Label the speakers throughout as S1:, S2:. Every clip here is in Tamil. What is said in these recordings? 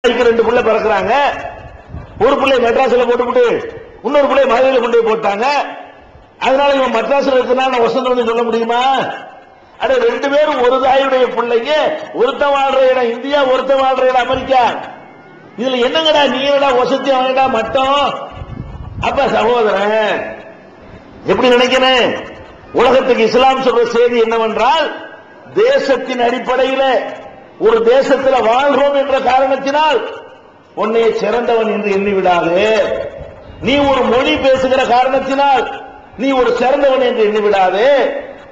S1: 2 பிள்ளை பிறக்கிறாங்க. ஒரு பிள்ளை மெட்ராஸ்ல போட்டுவிட்டு இன்னொரு பிள்ளை மதுரையில் கொண்டு போய் போட்டாங்க. அதனால இவன் மெட்ராஸ்ல இருக்கிறான் வசந்தம் சொல்ல முடியுமா? அட 2 பேரும் ஒரு தாயுடைய பிள்ளைங்க. ஒருத்த வாழ்ற இடம் இந்தியா, ஒருத்த வாழ்ற இடம் அமெரிக்கா. இதுல என்னங்கடா நீ என்னடா வசதி அவனடா மட்டும்? அப்ப சகோதரன் எப்படி நினைக்கிறேன்? உலகத்துக்கு இஸ்லாம் சொல்ற செய்தி என்னவென்றால், தேசத்தின் அடிப்படையில் ஒரு தேசத்தில் வாழ்றோம் என்ற காரணத்தினால் உன்னை சிறந்தவன் என்று எண்ணிவிடாது. நீ ஒரு மொழி பேசுகிற காரணத்தினால் நீ ஒரு சிறந்தவன் என்று எண்ணிவிடாது.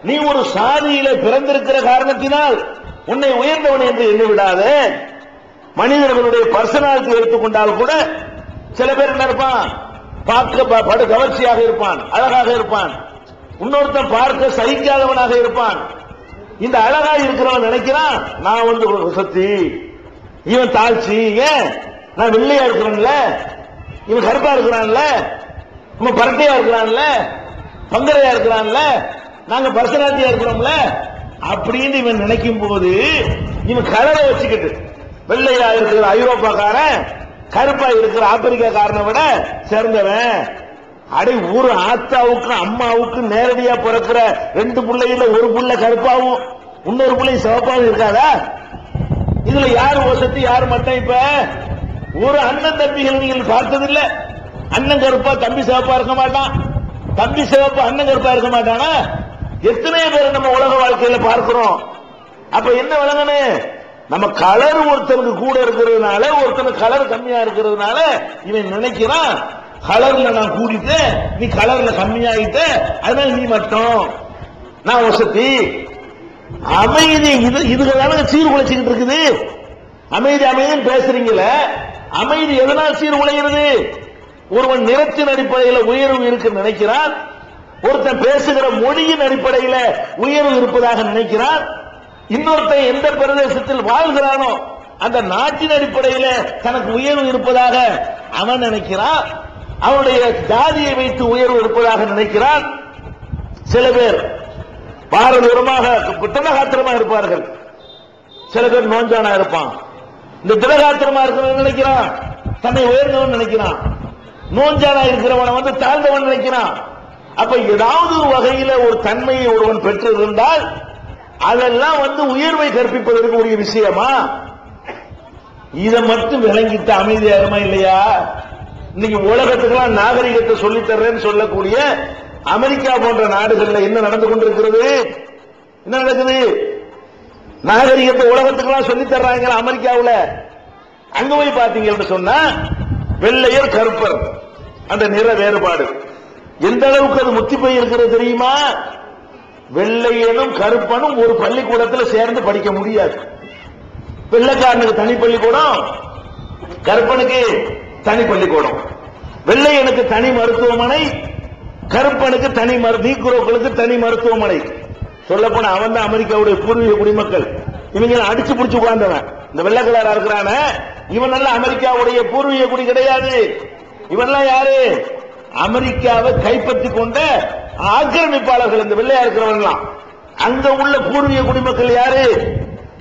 S1: நீ ஒரு சாதியில பிறந்திருக்கிற காரணத்தினால் உன்னை உயர்ந்தவன் என்று எண்ணிவிடாது. மனிதர்களுடைய பர்சனாலிட்டி எடுத்துக்கொண்டால் கூட சில பேர் என்ன இருப்பான், பார்க்க படு கவர்ச்சியாக இருப்பான், அழகாக இருப்பான். இன்னொருத்தன் பார்க்க சகிக்காதவனாக இருப்பான். இந்த அழகா இருக்கிறவன் நினைக்கிறான் நான் வந்து சக்தி, இவன் தாழ்ச்சி. ஏன் நான் வெள்ளையா இருக்கிறேன்ல, இவன் கருப்பா இருக்கிறான்ல, இவன் பரட்டையா இருக்கிறான்ல, பங்கரையா இருக்கிறான்ல, நாங்க பர்சனாலிட்டியா இருக்கிறோம்ல அப்படின்னு இவன் நினைக்கும் போது இவன் கலரை வச்சுக்கிட்டு வெள்ளையா இருக்கிற ஐரோப்பாக்காரன் கருப்பா இருக்கிற ஆப்பிரிக்காக்காரனை விட சிறந்தவன். அடை ஒரு ஆத்தாவுக்கு அம்மாவுக்கு நேரடியா பிறக்கிற 2 பிள்ளைகள ஒரு புள்ள கருப்பாவும் இன்னொரு பிள்ளை சிவப்பாவும் இருக்காதா? இதுல யாரு வசதி யாரு மட்டும்? இப்ப ஒரு அண்ணன் தம்பிகள் நீங்கள் பார்த்ததில்ல. அண்ணன் கருப்பா தம்பி சிவப்பா இருக்க மாட்டான், தம்பி சிவப்பா அண்ணன் கருப்பா இருக்க மாட்டானா? எத்தனை பேர் நம்ம உலக வாழ்க்கையில பார்க்கிறோம். அப்ப என்ன விளங்கணும்? நம்ம கலர் ஒருத்தருக்கு கூட இருக்கிறதுனால, ஒருத்தனுக்கு கலர் கம்மியா இருக்கிறதுனால இவன் நினைக்கிறான் கலர்ல நான் கூடிட்டு நீ கலர்ல கம்மியாயிட்ட, அதனால நீ மட்டும் நான் வசதி. அமைதி இதுதான சீர்குலைச்சுக்கிட்டு இருக்குது. அமைதி அமைதின்னு பேசுறீங்கள, அமைதி எதனால் சீர்குலைகிறது? ஒருவன் நிறத்தின் அடிப்படையில் உயர்வு இருக்கு நினைக்கிறான், ஒருத்தன் பேசுகிற மொழியின் அடிப்படையில் உயர்வு இருப்பதாக நினைக்கிறான், இன்னொருத்தன் எந்த பிரதேசத்தில் வாழ்கிறானோ அந்த நாட்டின் அடிப்படையில் தனக்கு உயர்வு இருப்பதாக அவன் நினைக்கிறான், அவனுடைய ஜாதியை வைத்து உயர்வு இருப்பதாக நினைக்கிறான். சில பேர் பாரதூரமாக திடகாத்திரமா இருப்பார்கள், சில பேர் நோஞ்சானா இருப்பான். இந்த திடகாத்திரமா இருக்கிறவன் நினைக்கிறான் தன்னை உயர்ந்தவன் நினைக்கிறான், நோஞ்சானா இருக்கிறவனை வந்து தாழ்ந்தவன் நினைக்கிறான். அப்ப ஏதாவது ஒரு வகையில ஒரு தன்மையை ஒருவன் பெற்றிருந்தால் அதெல்லாம் வந்து உயர்வை கற்பிப்பதற்கு உரிய விஷயமா? இதை மட்டும் விளங்கிட்ட அமைதியாகுமா இல்லையா? இன்னைக்கு உலகத்துக்கெல்லாம் நாகரிகத்தை சொல்லித் தர்றேன்னு சொல்லக்கூடிய அமெரிக்கா போன்ற நாடுகள்ல என்ன நடந்து கொண்டிருக்கிறது? என்ன நடக்குது? நாகரிகத்தை உலகத்துக்கெல்லாம் சொல்லித் தர்றாங்க அமெரிக்காவுல. அங்க போய் பாத்தீங்கன்னு சொன்னா வெள்ளையர் கருப்பர் அந்த நிற வேறுபாடு எந்த அளவுக்கு அது முத்தி போய் இருக்கிறது தெரியுமா? வெள்ளையனும் கருப்பனும் ஒரு பள்ளிக்கூடத்தில் சேர்ந்து படிக்க முடியாது. வெள்ளைக்காரனுக்கு தனி பள்ளிக்கூடம், கருப்பனுக்கு தனி பள்ளிக்கூடம். வெள்ளையனுக்கு தனி மருத்துவமனை, கருப்பனுக்கு தனி நீக்குறவர்களுக்கு தனி மருத்துவமனை. சொல்ல போன அவன் தான் அமெரிக்காவுடைய பூர்வீக குடிமக்கள். இவங்க அடிச்சு பிடிச்சு உட்கார்ந்தவன் இந்த வெள்ளைக்கலரா இருக்கிறான இவன் நல்ல அமெரிக்காவுடைய பூர்வீக குடி கிடையாது. இவன்லாம் யாரு? அமெரிக்காவை கைப்பற்றி கொண்ட ஆக்கிரமிப்பாளர்கள் இந்த வெள்ளையா இருக்கிறவங்களாம். அங்க உள்ள பூர்வீக குடிமக்கள் யாரு?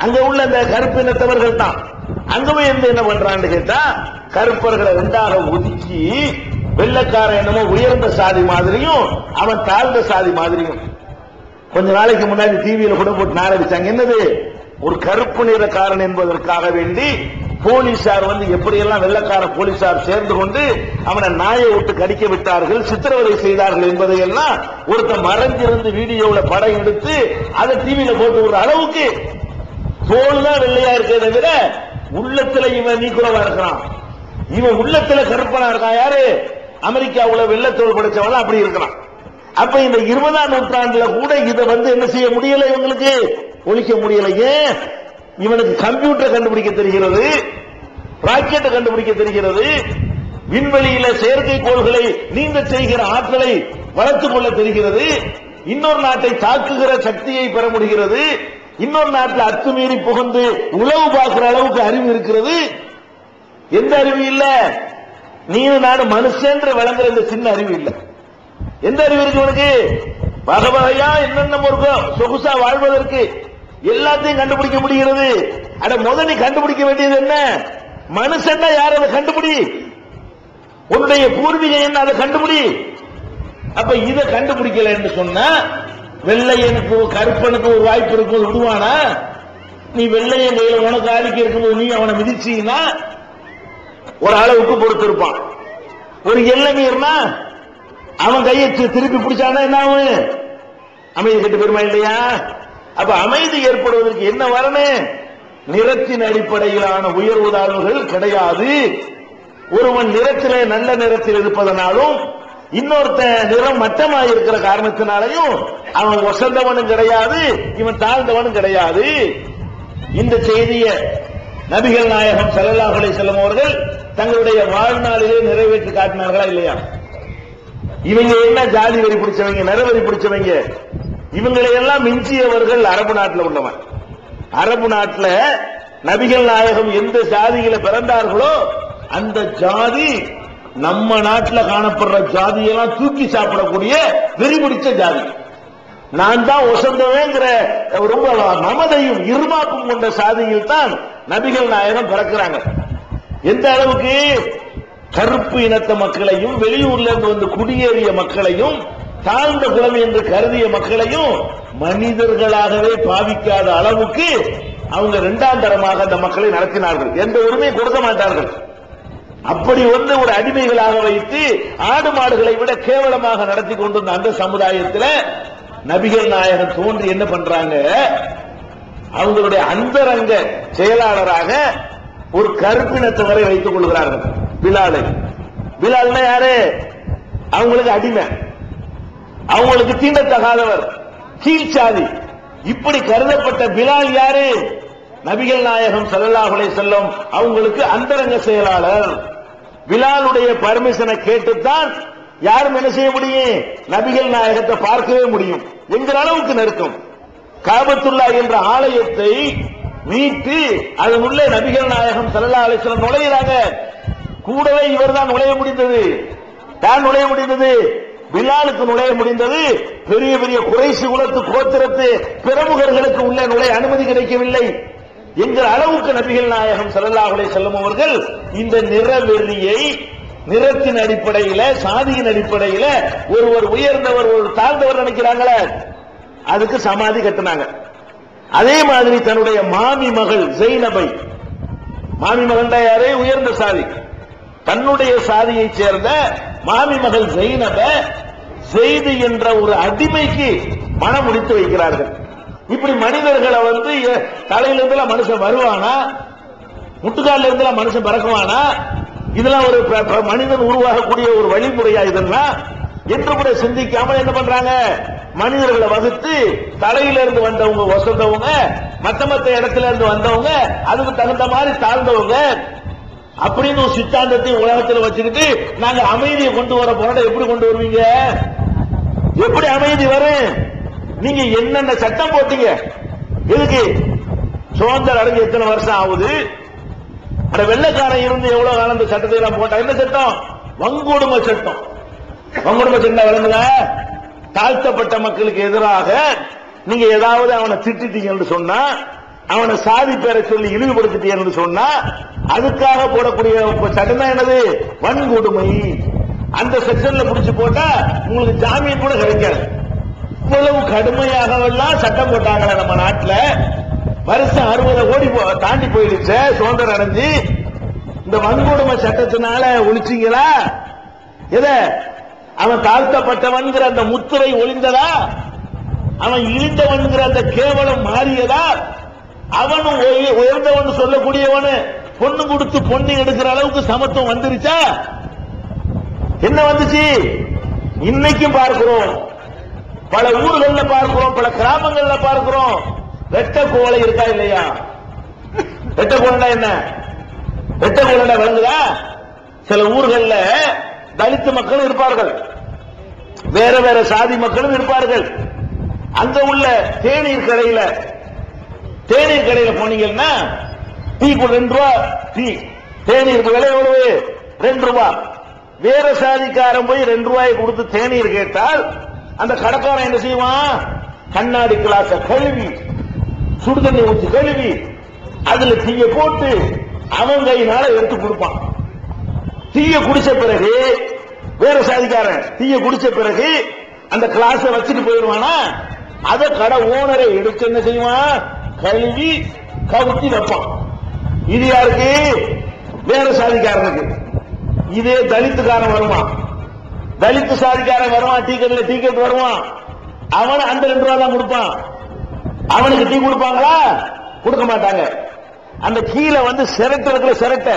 S1: அங்க உள்ள இந்த கருப்பினத்தவர்கள் தான். அங்கவே என்ன பண்றான்னு கேட்டா கருப்பர்களை 2ஆக ஒதுக்கி வெள்ளைக்காரன் என்னமோ உயர்ந்த சாதி மாதிரியும் அவன் தாழ்ந்த சாதி மாதிரியும். கொஞ்ச நாளைக்கு முன்னாடி டிவியில கூட போட்டு நாரடிச்சாங்க. என்னது? ஒரு கருப்பு நிறக்காரன் என்பதற்காக வேண்டி போலீசார் வந்து எப்படியெல்லாம் வெள்ளைக்கார போலீசார் சேர்ந்து கொண்டு அவனை நாயை விட்டு கடிக்க விட்டார்கள், சித்திரவதை செய்தார்கள் என்பதையெல்லாம் ஒருத்த மறைஞ்சிருந்து வீடியோவில் படம் எடுத்து அதை டிவியில போட்டு விடுற அளவுக்கு தோல் தான் வெள்ளையா இருக்கிறத விட உள்ளத்துல இவன் நீக்குறவா இருக்கிறான். இவன் உள்ளத்துல கருப்பனா இருக்கான். யாரு? அமெரிக்காவுல வெள்ளத்தோல் படிச்சவன் அப்படி இருக்கிறான். அப்ப இந்த 20ஆம் நூற்றாண்டுல கூட இதை வந்து என்ன செய்ய முடியல, இவங்களுக்கு ஒழிக்க முடியல. ஏன்? இவனுக்கு கம்ப்யூட்டர் கண்டுபிடிக்க தெரிகிறது, ராக்கெட்டை கண்டுபிடிக்க தெரிகிறது, விண்வெளியில செயற்கைக்கோள்களை நீந்த செய்கிற ஆற்றலை வளர்த்துக் கொள்ள தெரிகிறது, இன்னொரு நாட்டை தாக்குகிற சக்தியை பெற முடிகிறது, இன்னொரு நாட்டில் அத்துமீறி புகுந்து உளவு பார்க்கிற அளவுக்கு அறிவு இருக்கிறது. எந்த அறிவு இல்ல? நீங்க நாடு மனுஷன் விளங்குற இந்த சின்ன அறிவு இல்ல. எந்த அறிவு இருக்கு உனக்கு? வகை வகையா என்னென்ன இருக்கோ சொகுசா வாழ்வதற்கு எல்லாத்தையும் கண்டுபிடிக்க முடிகிறது. அட முதல் நீ கண்டுபிடிக்க வேண்டியது என்ன? மனுஷன்னா யார் அதை கண்டுபிடி, உன்னுடைய பூர்வீகம் என்ன அதை கண்டுபிடி. அப்ப இதை கண்டுபிடிக்கல என்று சொன்னா வெள்ளையனுக்கு கருப்பனுக்கு ஒரு வாய்ப்பு இருக்கும் விடுவானா? நீ வெள்ளையன் கையில உனக்கு ஆதிக்கம் இருக்கும்போது நீ அவனை மிதிச்சீங்கன்னா ஒரு அளவுக்கு பொறுத்திருப்பான். ஒரு எல்லை மீறினா அவன் கையை திருப்பி பிடிச்சானா என்ன ஆகும்? அமைதி கெட்டு பெருமா இல்லையா? அப்ப அமைதி ஏற்படுவதற்கு என்ன வரணும்? நிறத்தின் அடிப்படையிலான உயர்வு தாழ்வுகள் கிடையாது. ஒருவன் நிறத்திலே நல்ல நிறத்தில் இருப்பதனாலும் இன்னொருத்த நிறம் மட்டமாக இருக்கிற காரணத்தினாலையும் அவன் வசந்தவனும் கிடையாது, இவன் தாழ்ந்தவனும் கிடையாது. இந்த செய்தியை நபிகள் நாயகம் ஸல்லல்லாஹு அலைஹி வஸல்லம் அவர்கள் தங்களுடைய வாழ்நாளிலே நிறைவேற்றி காட்டினார்களா இல்லையா? இவங்க என்ன ஜாதி வரி பிடிச்சவங்க, நிறவரி பிடிச்சவங்க, இவங்களை எல்லாம் மிஞ்சியவர்கள் அரபு நாட்டில் உள்ளவன். அரபு நாட்டில் நபிகள் நாயகம் எந்த ஜாதியில பிறந்தார்களோ அந்த ஜாதி நம்ம நாட்டில் காணப்படுற ஜாதியெல்லாம் தூக்கி சாப்பிடக்கூடிய வெறி பிடிச்ச ஜாதி. நான் தான் ஒசந்தவேங்கிற ரொம்ப மமதையும் இருமாப்பும் கொண்ட சாதியில் தான் நபிகள் நாயகம் பிறக்கிறாங்க. எந்த அளவுக்கு? கருப்பு இனத்த மக்களையும் வெளியூர்ல இருந்து வந்து குடியேறிய மக்களையும் தாழ்ந்த குலம் என்று கருதிய மக்களையும் மனிதர்களாகவே பாவிக்காத அளவுக்கு அவங்க இரண்டாம் தரமாக அந்த மக்களை நடத்தினார்கள். எந்த உரிமையை கொடுக்க மாட்டார்கள். அப்படி வந்து ஒரு அடிமைகளாக வைத்து ஆடு மாடுகளை விட கேவலமாக நடத்தி கொண்டிருந்த அந்த சமுதாயத்தில் நபிகள் நாயகம் தோன்றி என்ன பண்றாங்க? அவங்களுடைய அந்தரங்க செயலாளராக ஒரு கருப்பினத்தவரை வைத்துக் கொள்கிறார்கள், பிலாலை. பிலால்னா யாரு? அவங்களுக்கு அடிமை, அவங்களுக்கு தீண்டத்தகாதவர், கீழ்ச்சாதி. இப்படி கருதப்பட்ட பிலால் யாரு? நபிகள் நாயகம் ஸல்லல்லாஹு அலைஹி வஸல்லம் அவங்களுக்கு அந்தரங்க செயலாளர். பிலாலுடைய பர்மிஷனை கேட்டுத்தான் யாரும் என்ன செய்ய முடியும்? நபிகள் நாயகத்தை பார்க்கவே முடியும். என்கிற அளவுக்கு நெருக்கம். காபத்துல்லா என்ற ஆலயத்தை மீட்டு அதனுள்ளே நபிகள் நாயகம் ஸல்லல்லாஹு அலைஹி வஸல்லம் நுழைகிறாங்க. கூடவே இவர் தான் நுழைய முடிந்தது. யார் நுழைய முடிந்தது? பிலாலுக்கு நுழைய முடிந்தது. பெரிய பெரிய குறைசி குலத்து கோத்திரத்து பிரமுகர்களுக்கு உள்ளே நுழைய அனுமதி கிடைக்கவில்லை என்கிற அளவுக்கு நபிகள் நாயகம் ஸல்லல்லாஹு அலைஹி வஸல்லம் அவர்கள் இந்த நிறவெறியை நிறத்தின் அடிப்படையில், சாதியின் அடிப்படையில் ஒருவர் உயர்ந்தவர் ஒரு தாழ்ந்தவர் நினைக்கிறாங்களே, அதுக்கு சமாதி கட்டினாங்க. அதே மாதிரி தன்னுடைய மாமி மகள் ஜெய்னபை, மாமி மகள் யாரு? உயர்ந்த சாதி. தன்னுடைய சாதியை சேர்ந்த மாமி மகள் ஜெய்னப செய்து என்ற ஒரு அடிமைக்கு மனம் முடித்து வைக்கிறார்கள். இப்படி மனிதர்களை வந்து தலையிலிருந்து மனுஷன் வருவானா? முட்டுக்கால இருந்து மனுஷன் பறக்குவானா? இதெல்லாம் ஒரு மனிதன் உருவாகக்கூடிய ஒரு வழிமுறையா இதெல்லாம் என்று கூட சிந்திக்காம என்ன பண்றாங்க? மனிதர்களை வகுத்து தலையிலிருந்து வந்தவங்க வசந்தவங்க, மத்த இடத்துல இருந்து வந்தவங்க, அதுக்கு தகுந்த மாதிரி தாழ்ந்தவங்க அப்படின்னு ஒரு சித்தாந்தத்தை உலகத்தில் வச்சுக்கிட்டு நாங்க அமைதியை கொண்டு வர போறோம். எப்படி கொண்டு வருவீங்க? எப்படி அமைதி வரும்? நீங்க என்னென்ன சட்டம் போட்டீங்க? எதுக்கு? சுதந்திரம் அடைஞ்சு எத்தனை வருஷம் ஆகுது? வெள்ளைக்காரன் இருந்து எவ்வளவு காலம் இந்த சட்டத்தை எல்லாம் போட்டா? என்ன சட்டம்? வங்கொடுமை சட்டம். வங்கொடுமை சட்டம் விளங்குங்க. தாழ்த்தப்பட்ட மக்களுக்கு எதிராக நீங்க ஏதாவது அவனை திட்டிட்டீங்கன்னு சொன்னா, அவனை சாதி பேரை சொல்லி இழிவுபடுத்திட்டீங்கன்னு சொன்னா, அதுக்காக போடக்கூடிய சட்டம் தான் என்னது? வன்கொடுமை. அந்த செக்ஷன்ல பிடிச்சு போட்டா உங்களுக்கு ஜாமீன் கூட கிடைக்காது. இவ்வளவு கடுமையாக எல்லாம் சட்டம் போட்டாங்களே நம்ம நாட்டில். வருஷம் 60 கோடி தாண்டி போயிடுச்சு சுதந்திரம் அடைஞ்சு. இந்த வன்கொடுமை சட்டத்தினால ஒழிச்சிங்களா? எதை? அவன் தாழ்த்தப்பட்டவன்கிற அந்த முத்திரை ஒளிந்ததா? அவன் இழிந்தவன்கிற அந்த கேவலம் மாறியதா? அவனும் உயர்ந்தவன் சொல்லக்கூடியவனு பொண்ணு கொடுத்து பொண்ணு எடுக்கிற அளவுக்கு சமத்துவம் வந்துருச்சா? என்ன வந்துச்சு? இன்னைக்கும் பார்க்கிறோம், பல ஊர்களில் பார்க்கிறோம், பல கிராமங்களில் பார்க்கிறோம். வெட்ட கோலை இருக்கா இல்லையா? வெட்ட கோலண்டா என்ன? வெட்ட கோலண்டா விளங்குதா? சில ஊர்களில் தலித்து மக்களும் இருப்பார்கள், வேற வேற சாதி மக்களும் இருப்பார்கள். அங்க உள்ள தேநீர் கடையில போனீங்கன்னா டீ 2 ரூபா டீ, தேநீர் விலை எவ்வளவு? 2 ரூபா. வேற சாதிக்காரன் போய் 2 ரூபாய் கொடுத்து தேநீர் கேட்டால் அந்த கடைக்காரன் என்ன செய்வான்? கண்ணாடி கிளாஸ கழுவி, சுடுதண்ணி ஊற்றி கழுவி, அதுல டீயை போட்டு அவன் கையினால எடுத்து கொடுப்பான். டீய குடிச்ச பிறகு வேற சாதிக்காரன் டீய குடிச்ச பிறகு அந்த கிளாஸ வச்சுட்டு போயிடுவானா, அத கடை ஓனரை எடுத்து என்ன செய்வான், கழுவி கவுத்தி வைப்பான். இது யாருக்கு? வேற சாதிக்காரனுக்கு. இதே தலித்துக்காரன் வருவான், தலித்து சாதிக்காரன் வருவான், டீ கடையில் டீ கேட்டு வருவான், அவன் அந்த 2 ரூபா தான் கொடுப்பான். அவனுக்கு டீ கொடுப்பாங்களா? கொடுக்க மாட்டாங்க. அந்த கீழே வந்து சிரட்டை இருக்கிற சிரட்டை